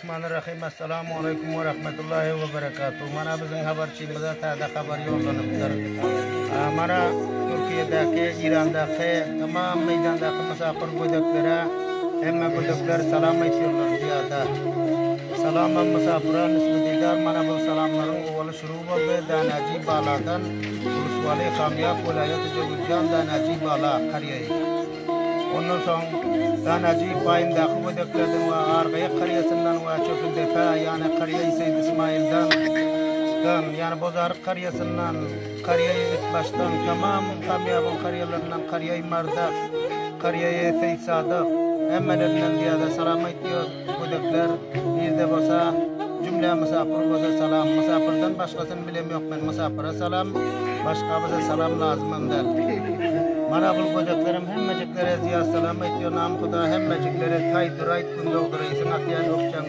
Bismillahirrahmanirrahim. Assalamu alaikum ve rahmetullahi ve berekatuhu. Mana bizim haberçimizde taze haber yollanıptır. Mana Türkiye'deki, İran'daki, tamam meydandaki misafir gödeklere, emme gödekler salam ediyorlar ziyade. Salama misafira nispet eder. Mana bu salamların ovalı şurubu ve Danaci Bala'dan Ulusvali Kamyap Vilayet-i Cevizcan Danaci Bala Kariyayı. Ondan sonra Danaci payındaki gödeklerden ve Argaya kariyasından ve Çöküldepe yani Kariyayı Seyyid İsmail'den yani Bozarık kariyasından Kariyayı İtbaş'tan tamam Kamyap'ın kariyalarından Kariyayı Mardak Kariyayı Seyyid Sadık emmellerinden diyada salam ediyor gödekler bir de olsa cümle misafir olsa salam misafirden başkasını bilem yok ben misafire salam başka bize salam lazım der. Mana bu gödeklerim hemmeciklere ziyad salam ediyor nam Kuda hemmeciklere kaydır ait gün doldurayısın atyan okçan